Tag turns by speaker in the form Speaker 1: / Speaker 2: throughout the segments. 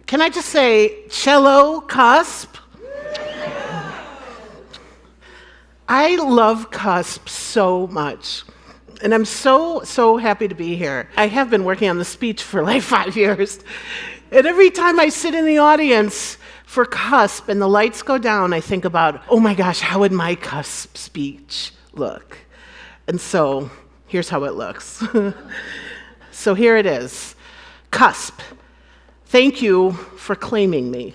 Speaker 1: Can I just say, cello, Cusp? I love Cusp so much. And I'm so happy to be here. I have been working on the speech for like 5 years. And every time I sit in the audience for Cusp and the lights go down, I think about, oh my gosh, how would my Cusp speech look? And so here's how it looks. So here it is. Cusp. Thank you for claiming me.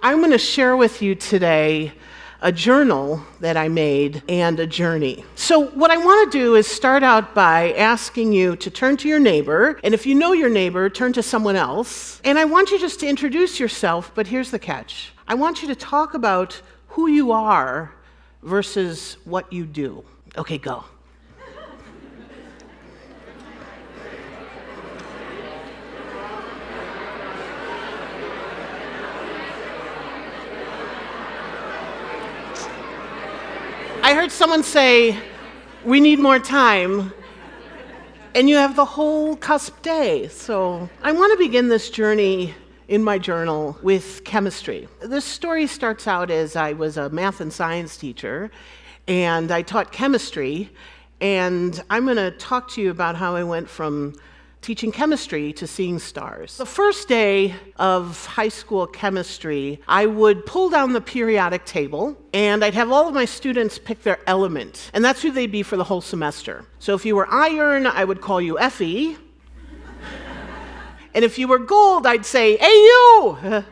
Speaker 1: I'm going to share with you today a journal that I made and a journey. So what I want to do is start out by asking you to turn to your neighbor, and if you know your neighbor, turn to someone else. And I want you just to introduce yourself, but here's the catch. I want you to talk about who you are versus what you do. Okay, go. I heard someone say, we need more time, and you have the whole Cusp day. So I want to begin this journey in my journal with chemistry. This story starts out as I was a math and science teacher, and I taught chemistry, and I'm going to talk to you about how I went from teaching chemistry to seeing stars. The first day of high school chemistry, I would pull down the periodic table, and I'd have all of my students pick their element, and that's who they'd be for the whole semester. So if you were iron, I would call you Fe, and if you were gold, I'd say, hey, you!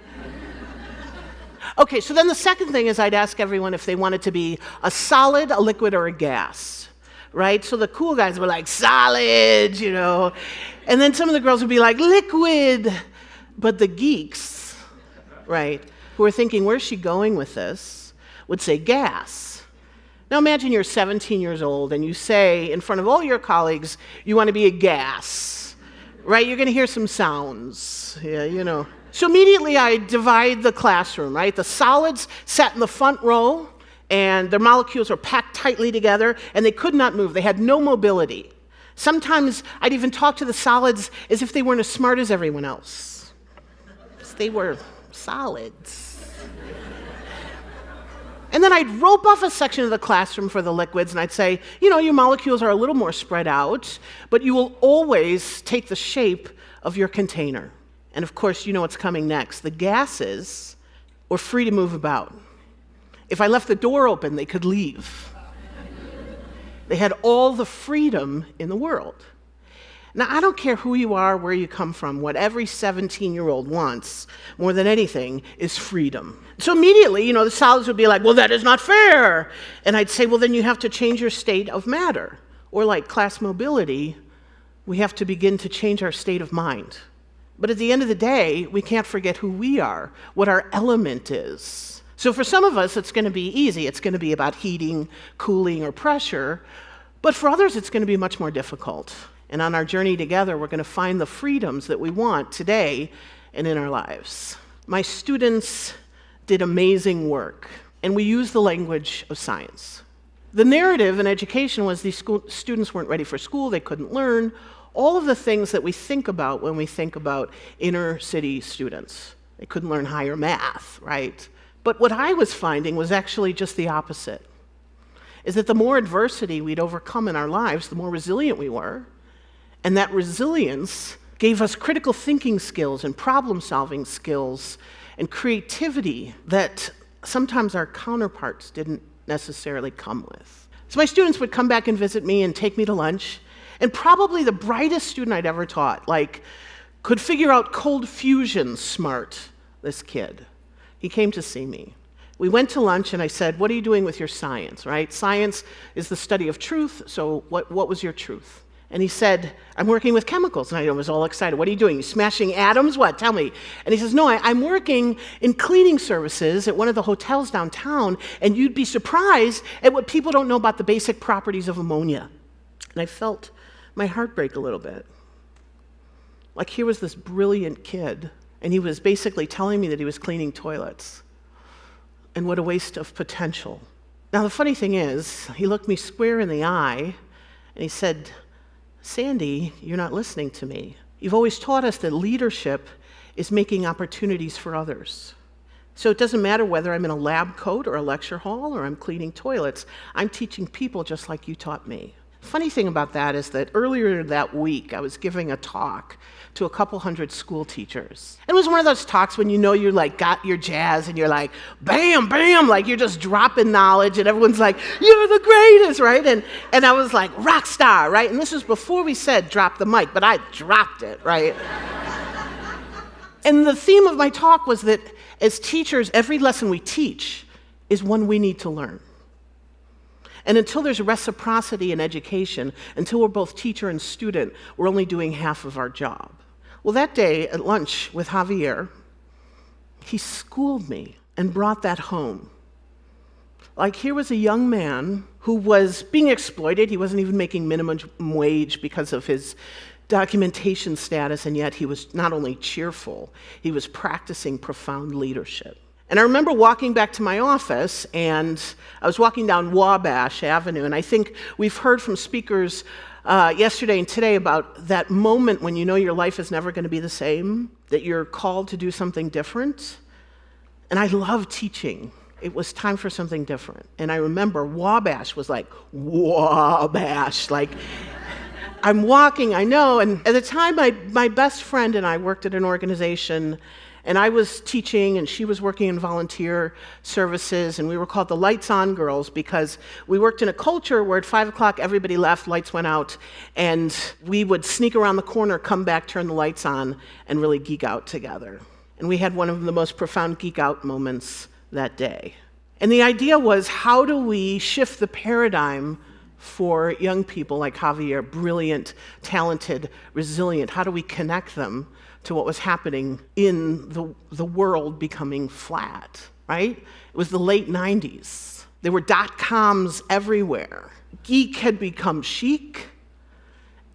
Speaker 1: Okay, so then the second thing is I'd ask everyone if they wanted to be a solid, a liquid, or a gas, right? So the cool guys were like, solid, you know. And then some of the girls would be like, liquid. But the geeks, right, who were thinking, where's she going with this, would say gas. Now imagine you're 17 years old and you say in front of all your colleagues, you want to be a gas, right? You're going to hear some sounds, yeah, you know. So immediately I divide the classroom, right? The solids sat in the front row, and their molecules were packed tightly together, and they could not move. They had no mobility. Sometimes I'd even talk to the solids as if they weren't as smart as everyone else, because they were solids. And then I'd rope off a section of the classroom for the liquids, and I'd say, you know, your molecules are a little more spread out, but you will always take the shape of your container. And of course, you know what's coming next. The gases were free to move about. If I left the door open, they could leave. They had all the freedom in the world. Now, I don't care who you are, where you come from. What every 17-year-old wants, more than anything, is freedom. So immediately, you know, the solids would be like, well, that is not fair. And I'd say, well, then you have to change your state of matter. Or like class mobility, we have to begin to change our state of mind. But at the end of the day, we can't forget who we are, what our element is. So for some of us, it's going to be easy. It's going to be about heating, cooling, or pressure. But for others, it's going to be much more difficult. And on our journey together, we're going to find the freedoms that we want today and in our lives. My students did amazing work, and we used the language of science. The narrative in education was these students weren't ready for school, they couldn't learn, all of the things that we think about when we think about inner city students. They couldn't learn higher math, right? But what I was finding was actually just the opposite, is that the more adversity we'd overcome in our lives, the more resilient we were. And that resilience gave us critical thinking skills and problem-solving skills and creativity that sometimes our counterparts didn't necessarily come with. So my students would come back and visit me and take me to lunch, and probably the brightest student I'd ever taught, like, could figure out cold fusion smart, this kid. He came to see me. We went to lunch, and I said, what are you doing with your science, right? Science is the study of truth, so what was your truth? And he said, I'm working with chemicals. And I was all excited. What are you doing? You smashing atoms? What? Tell me. And he says, no, I'm working in cleaning services at one of the hotels downtown, and you'd be surprised at what people don't know about the basic properties of ammonia. And I felt my heart break a little bit. Like here was this brilliant kid, and he was basically telling me that he was cleaning toilets. And what a waste of potential. Now, the funny thing is, he looked me square in the eye, and he said, Sandee, you're not listening to me. You've always taught us that leadership is making opportunities for others. So it doesn't matter whether I'm in a lab coat or a lecture hall or I'm cleaning toilets, I'm teaching people just like you taught me. Funny thing about that is that earlier that week, I was giving a talk to a couple hundred school teachers. It was one of those talks when you know you're like got your jazz and you're like, bam, bam, like you're just dropping knowledge and everyone's like, you're the greatest, right? And I was like, rock star, right? And this was before we said drop the mic, but I dropped it, right? And the theme of my talk was that as teachers, every lesson we teach is one we need to learn. And until there's reciprocity in education, until we're both teacher and student, we're only doing half of our job. Well, that day at lunch with Javier, he schooled me and brought that home. Like, here was a young man who was being exploited. He wasn't even making minimum wage because of his documentation status, and yet he was not only cheerful, he was practicing profound leadership. And I remember walking back to my office, and I was walking down Wabash Avenue, and I think we've heard from speakers yesterday and today about that moment when you know your life is never going to be the same, that you're called to do something different. And I love teaching. It was time for something different. And I remember Wabash was like, Wabash, like, I'm walking, I know, and at the time my best friend and I worked at an organization, and I was teaching and she was working in volunteer services, and we were called the Lights On Girls because we worked in a culture where at 5 o'clock everybody left, lights went out, and we would sneak around the corner, come back, turn the lights on, and really geek out together. And we had one of the most profound geek out moments that day. And the idea was, how do we shift the paradigm for young people like Javier, brilliant, talented, resilient? How do we connect them to what was happening in the world becoming flat, right? It was the late 90s. There were .coms everywhere. Geek had become chic,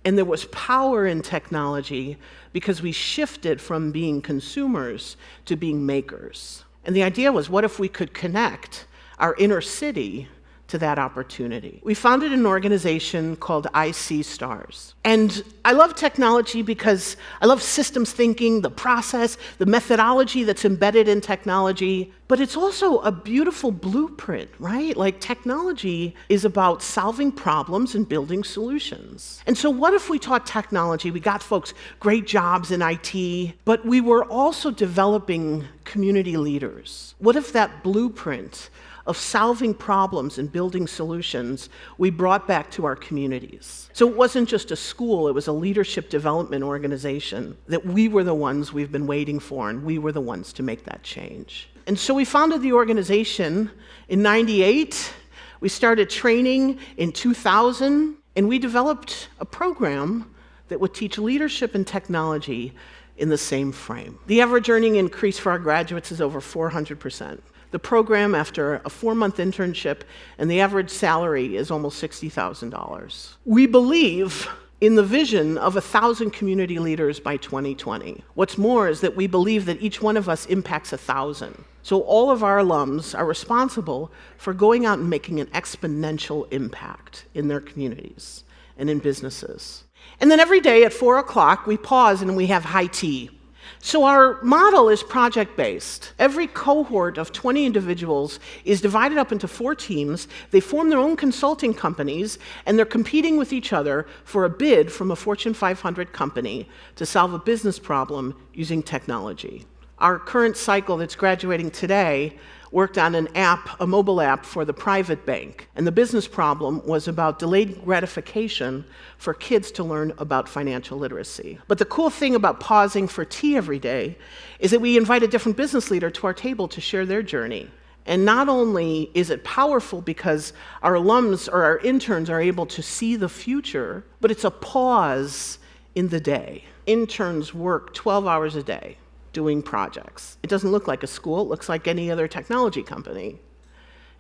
Speaker 1: and there was power in technology because we shifted from being consumers to being makers. And the idea was, what if we could connect our inner city to that opportunity? We founded an organization called I See Stars. And I love technology because I love systems thinking, the process, the methodology that's embedded in technology, but it's also a beautiful blueprint, right? Like, technology is about solving problems and building solutions. And so what if we taught technology, we got folks great jobs in IT, but we were also developing community leaders? What if that blueprint of solving problems and building solutions we brought back to our communities? So it wasn't just a school, it was a leadership development organization that we were the ones we've been waiting for, and we were the ones to make that change. And so we founded the organization in '98, we started training in 2000, and we developed a program that would teach leadership and technology in the same frame. The average earning increase for our graduates is over 400%. The program, after a 4-month internship, and the average salary is almost $60,000. We believe in the vision of 1,000 community leaders by 2020. What's more is that we believe that each one of us impacts 1,000. So all of our alums are responsible for going out and making an exponential impact in their communities and in businesses. And then every day at 4 o'clock, we pause and we have high tea. So our model is project-based. Every cohort of 20 individuals is divided up into 4 teams. They form their own consulting companies, and they're competing with each other for a bid from a Fortune 500 company to solve a business problem using technology. Our current cycle that's graduating today worked on an app, a mobile app for the private bank. And the business problem was about delayed gratification for kids to learn about financial literacy. But the cool thing about pausing for tea every day is that we invite a different business leader to our table to share their journey. And not only is it powerful because our alums or our interns are able to see the future, but it's a pause in the day. Interns work 12 hours a day doing projects. It doesn't look like a school, it looks like any other technology company,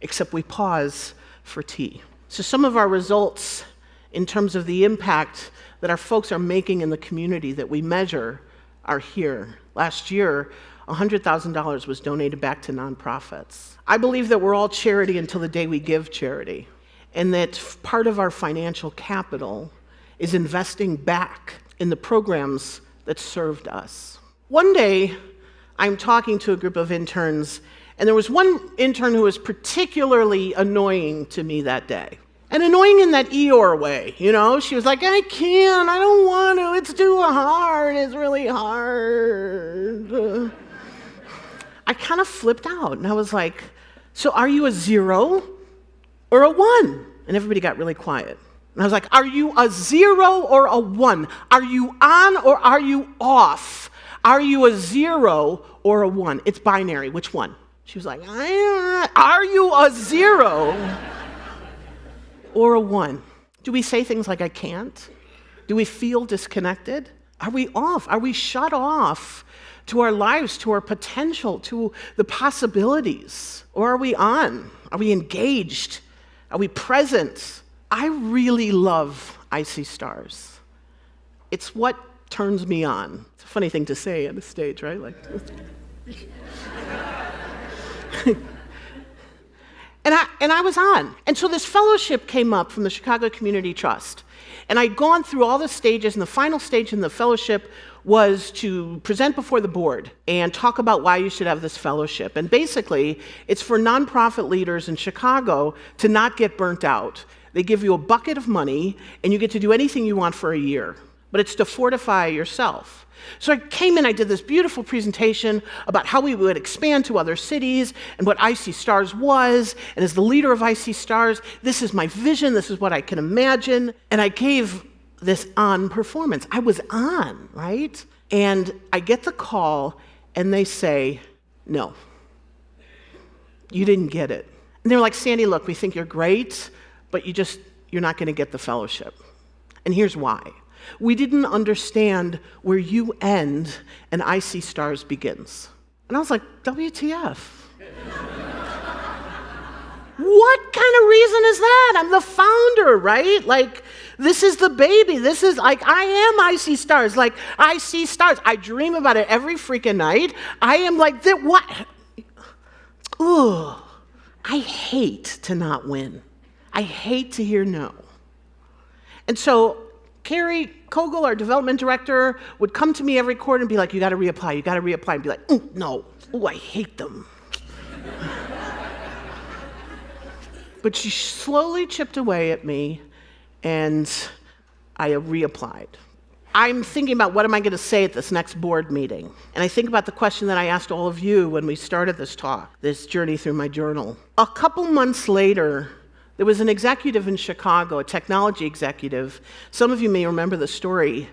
Speaker 1: except we pause for tea. So some of our results in terms of the impact that our folks are making in the community that we measure are here. Last year, $100,000 was donated back to nonprofits. I believe that we're all charity until the day we give charity, and that part of our financial capital is investing back in the programs that served us. One day, I'm talking to a group of interns, and there was one intern who was particularly annoying to me that day. And annoying in that Eeyore way, She was like, I can't, I don't want to, it's too hard, it's really hard. I kind of flipped out, and I was like, so are you a 0 or a 1? And everybody got really quiet. And I was like, are you a 0 or a 1? Are you on or are you off? Are you a 0 or a 1? It's binary, which one? She was like, are you a 0 or a 1? Do we say things like, I can't? Do we feel disconnected? Are we off? Are we shut off to our lives, to our potential, to the possibilities? Or are we on? Are we engaged? Are we present? I really love icy stars. It's what turns me on. It's a funny thing to say on the stage, right? Like, And I was on. And so this fellowship came up from the Chicago Community Trust. And I'd gone through all the stages, and the final stage in the fellowship was to present before the board and talk about why you should have this fellowship. And basically, it's for nonprofit leaders in Chicago to not get burnt out. They give you a bucket of money, and you get to do anything you want for a year. But it's to fortify yourself. So I came in, I did this beautiful presentation about how we would expand to other cities and what Icy Stars was. And as the leader of Icy Stars, this is my vision, this is what I can imagine. And I gave this on performance. I was on, right? And I get the call, and they say, no, you didn't get it. And they're like, Sandee, look, we think you're great, but you're not going to get the fellowship. And here's why. We didn't understand where you end and Icy Stars begins. And I was like, WTF? What kind of reason is that? I'm the founder, right? Like, this is the baby. This is like, I am Icy Stars. Like, I see stars. I dream about it every freaking night. I am like, what? Ugh. I hate to not win. I hate to hear no. And so Carrie Kogel, our development director, would come to me every quarter and be like, you got to reapply, and be like, no, I hate them. But she slowly chipped away at me, and I reapplied. I'm thinking about what am I going to say at this next board meeting. And I think about the question that I asked all of you when we started this talk, this journey through my journal. A couple months later, there was an executive in Chicago, a technology executive. Some of you may remember the story.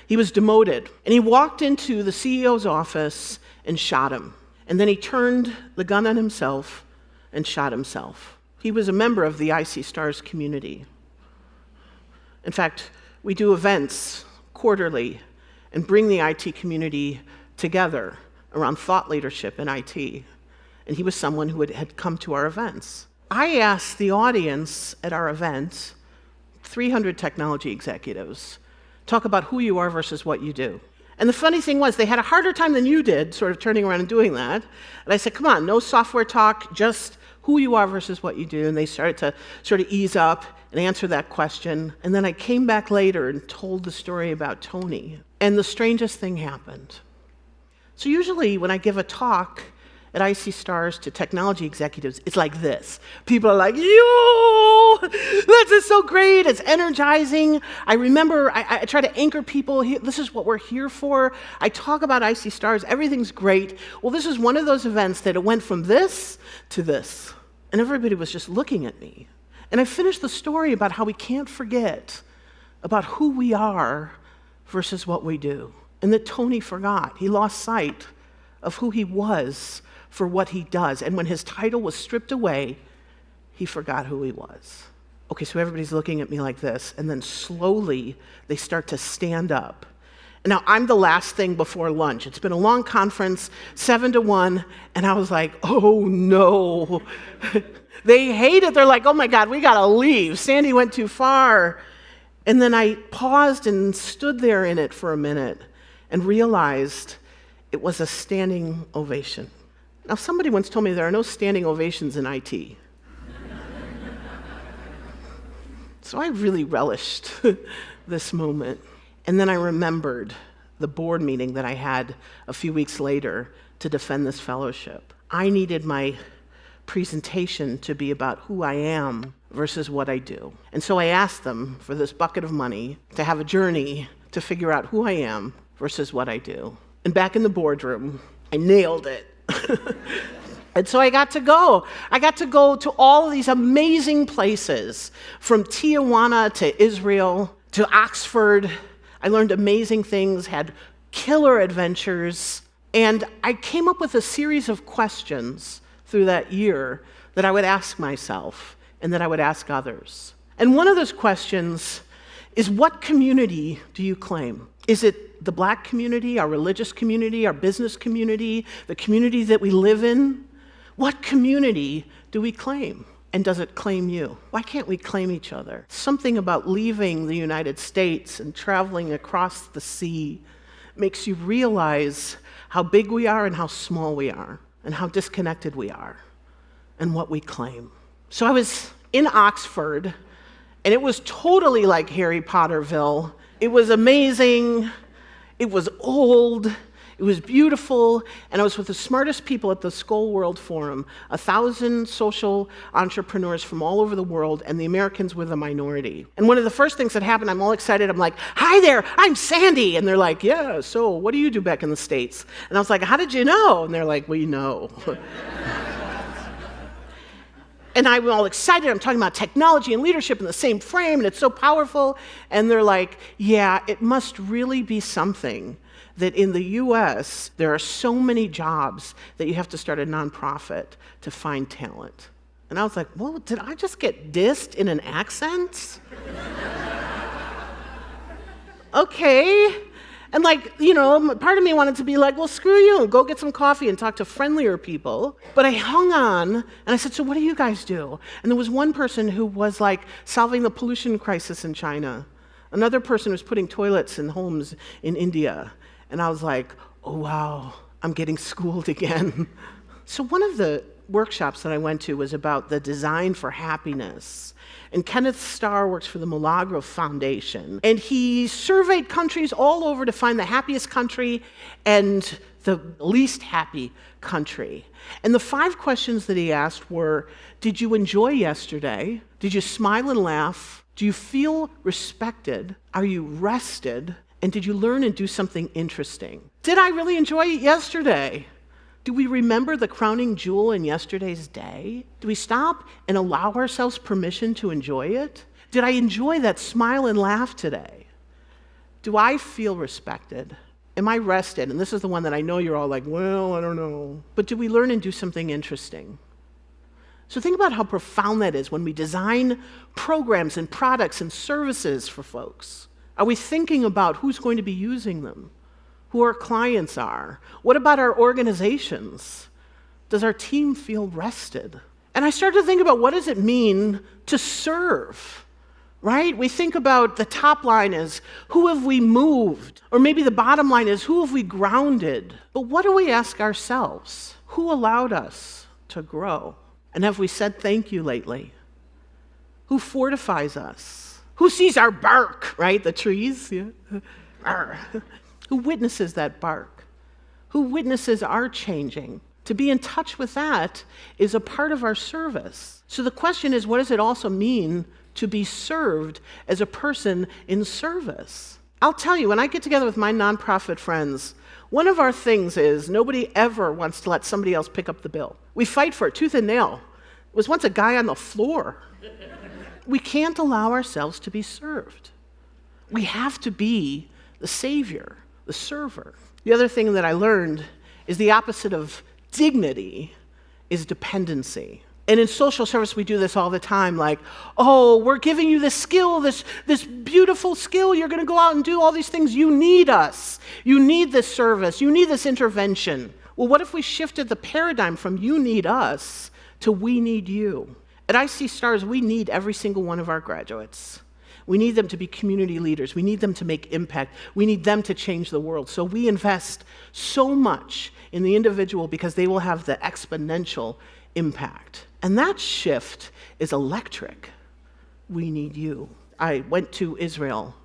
Speaker 1: He was demoted, and he walked into the CEO's office and shot him. And then he turned the gun on himself and shot himself. He was a member of the Icy Stars community. In fact, we do events quarterly and bring the IT community together around thought leadership in IT. And he was someone who had come to our events. I asked the audience at our event, 300 technology executives, talk about who you are versus what you do. And the funny thing was, they had a harder time than you did, sort of turning around and doing that. And I said, come on, no software talk, just who you are versus what you do. And they started to sort of ease up and answer that question. And then I came back later and told the story about Tony. And the strangest thing happened. So usually when I give a talk at Icy Stars to technology executives, it's like this. People are like, yo, this is so great, it's energizing. I remember, I try to anchor people, this is what we're here for. I talk about Icy Stars, everything's great. Well, this is one of those events that it went from this to this. And everybody was just looking at me. And I finished the story about how we can't forget about who we are versus what we do. And that Tony forgot. He lost sight of who he was for what he does. And when his title was stripped away, he forgot who he was. Okay, so everybody's looking at me like this, and then slowly they start to stand up. And now I'm the last thing before lunch. It's been a long conference, 7 to 1, and I was like, oh no. They hate it. They're like, oh my God, we gotta leave. Sandee went too far. And then I paused and stood there in it for a minute and realized it was a standing ovation. Now, somebody once told me there are no standing ovations in IT. So I really relished this moment. And then I remembered the board meeting that I had a few weeks later to defend this fellowship. I needed my presentation to be about who I am versus what I do. And so I asked them for this bucket of money to have a journey to figure out who I am versus what I do. And back in the boardroom, I nailed it. And so I got to go. I got to go to all of these amazing places, from Tijuana to Israel to Oxford. I learned amazing things, had killer adventures, and I came up with a series of questions through that year that I would ask myself and that I would ask others. And one of those questions is, what community do you claim? Is it the Black community, our religious community, our business community, the community that we live in? What community do we claim? And does it claim you? Why can't we claim each other? Something about leaving the United States and traveling across the sea makes you realize how big we are and how small we are and how disconnected we are and what we claim. So I was in Oxford, and it was totally like Harry Potterville. It was amazing. It was old. It was beautiful, and I was with the smartest people at the Skull World Forum, 1,000 social entrepreneurs from all over the world, and the Americans were the minority. And one of the first things that happened, I'm all excited, I'm like, "Hi there, I'm Sandee." And they're like, "Yeah, so what do you do back in the States?" And I was like, "How did you know?" And they're like, "We know." And I'm all excited, I'm talking about technology and leadership in the same frame, and it's so powerful. And they're like, "Yeah, it must really be something that in the US, there are so many jobs that you have to start a nonprofit to find talent." And I was like, "Well, did I just get dissed in an accent?" Okay. And part of me wanted to be like, "Well, screw you, go get some coffee and talk to friendlier people." But I hung on, and I said, "So what do you guys do?" And there was one person who was like solving the pollution crisis in China. Another person was putting toilets in homes in India. And I was like, "Oh, wow, I'm getting schooled again." So one of the workshops that I went to was about the design for happiness. And Kenneth Starr works for the Milagro Foundation. And he surveyed countries all over to find the happiest country and the least happy country. And the 5 questions that he asked were, did you enjoy yesterday? Did you smile and laugh? Do you feel respected? Are you rested? And did you learn and do something interesting? Did I really enjoy yesterday? Do we remember the crowning jewel in yesterday's day? Do we stop and allow ourselves permission to enjoy it? Did I enjoy that smile and laugh today? Do I feel respected? Am I rested? And this is the one that I know you're all like, "Well, I don't know." But do we learn and do something interesting? So think about how profound that is when we design programs and products and services for folks. Are we thinking about who's going to be using them? Who our clients are? What about our organizations? Does our team feel rested? And I started to think about, what does it mean to serve? Right? We think about the top line is, who have we moved? Or maybe the bottom line is, who have we grounded? But what do we ask ourselves? Who allowed us to grow? And have we said thank you lately? Who fortifies us? Who sees our bark, right? The trees, yeah. Who witnesses that bark? Who witnesses our changing? To be in touch with that is a part of our service. So the question is, what does it also mean to be served as a person in service? I'll tell you, when I get together with my nonprofit friends, one of our things is nobody ever wants to let somebody else pick up the bill. We fight for it tooth and nail. It was once a guy on the floor. We can't allow ourselves to be served. We have to be the savior, the server. The other thing that I learned is the opposite of dignity is dependency. And in social service, we do this all the time, like, "Oh, we're giving you this skill, this beautiful skill. You're going to go out and do all these things. You need us. You need this service. You need this intervention." Well, what if we shifted the paradigm from "you need us" to "we need you"? At IC Stars, we need every single one of our graduates. We need them to be community leaders. We need them to make impact. We need them to change the world. So we invest so much in the individual because they will have the exponential impact. And that shift is electric. We need you. I went to Israel,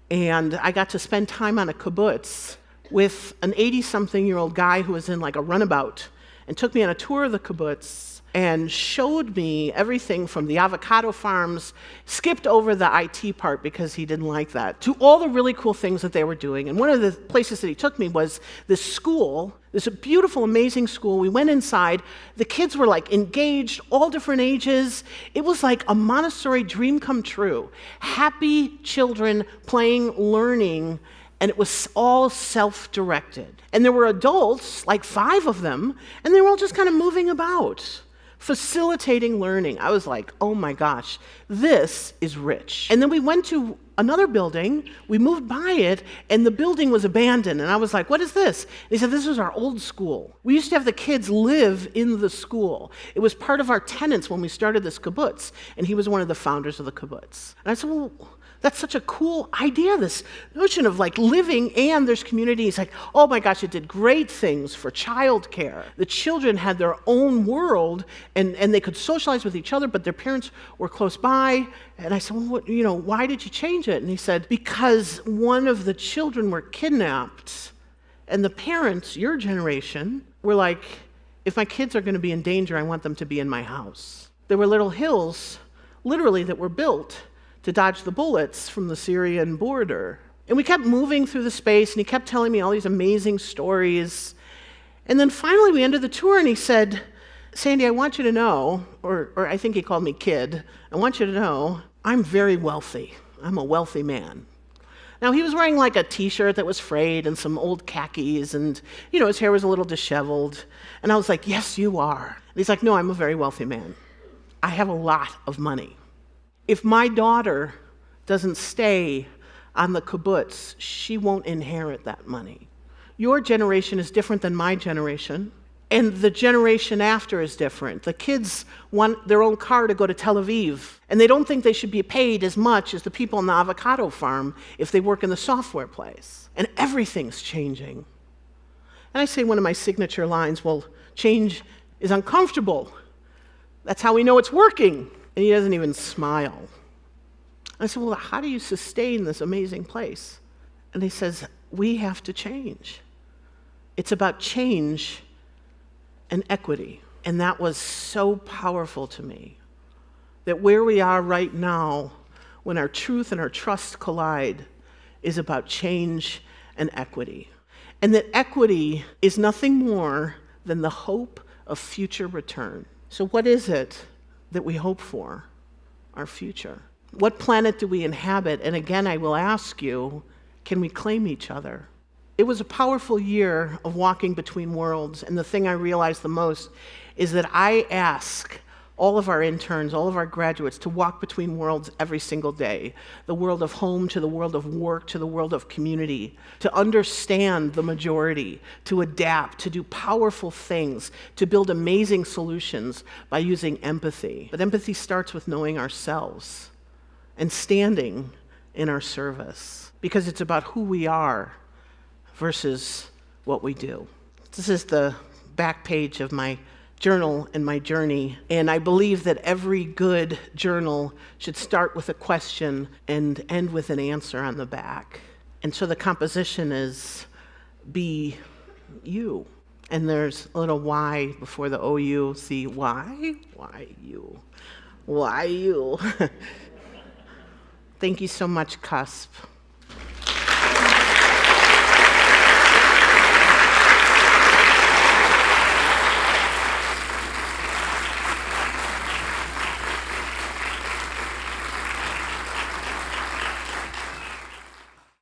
Speaker 1: And I got to spend time on a kibbutz with an 80-something-year-old guy who was in like a runabout and took me on a tour of the kibbutz and showed me everything from the avocado farms, skipped over the IT part because he didn't like that, to all the really cool things that they were doing. And one of the places that he took me was this school, this beautiful, amazing school. We went inside. The kids were like engaged, all different ages. It was like a Montessori dream come true. Happy children playing, learning, and it was all self-directed. And there were adults, like 5 of them, and they were all just kind of moving about, facilitating learning. I was like, oh my gosh, this is rich. And then we went to another building, we moved by it, and the building was abandoned. And I was like, what is this? And he said, this is our old school. We used to have the kids live in the school. It was part of our tenants when we started this kibbutz, and he was one of the founders of the kibbutz. And I said, well, that's such a cool idea, this notion of like living and there's community. He's like, oh my gosh, it did great things for childcare. The children had their own world and they could socialize with each other, but their parents were close by. And I said, well, why did you change it? And he said, because one of the children were kidnapped and the parents, your generation, were like, if my kids are going to be in danger, I want them to be in my house. There were little hills, literally, that were built to dodge the bullets from the Syrian border. And we kept moving through the space, and he kept telling me all these amazing stories. And then finally we ended the tour, and he said, Sandee, I want you to know, or I think he called me kid, I want you to know, I'm very wealthy. I'm a wealthy man. Now, he was wearing like a t-shirt that was frayed and some old khakis, and his hair was a little disheveled. And I was like, yes, you are. And he's like, no, I'm a very wealthy man. I have a lot of money. If my daughter doesn't stay on the kibbutz, she won't inherit that money. Your generation is different than my generation, and the generation after is different. The kids want their own car to go to Tel Aviv, and they don't think they should be paid as much as the people on the avocado farm if they work in the software place. And everything's changing. And I say one of my signature lines, well, change is uncomfortable. That's how we know it's working. And he doesn't even smile. I said, well, how do you sustain this amazing place? And he says, we have to change. It's about change and equity. And that was so powerful to me, that where we are right now, when our truth and our trust collide, is about change and equity. And that equity is nothing more than the hope of future return. So what is it that we hope for? Our future. What planet do we inhabit? And again, I will ask you, can we claim each other? It was a powerful year of walking between worlds, and the thing I realized the most is that I ask all of our interns, all of our graduates to walk between worlds every single day. The world of home to the world of work to the world of community. To understand the majority, to adapt, to do powerful things, to build amazing solutions by using empathy. But empathy starts with knowing ourselves and standing in our service, because it's about who we are versus what we do. This is the back page of my journal and my journey, and I believe that every good journal should start with a question and end with an answer on the back. And so the composition is be you. And there's a little Y before the OU. See, why? Why you? Why you? Thank you so much, Cusp.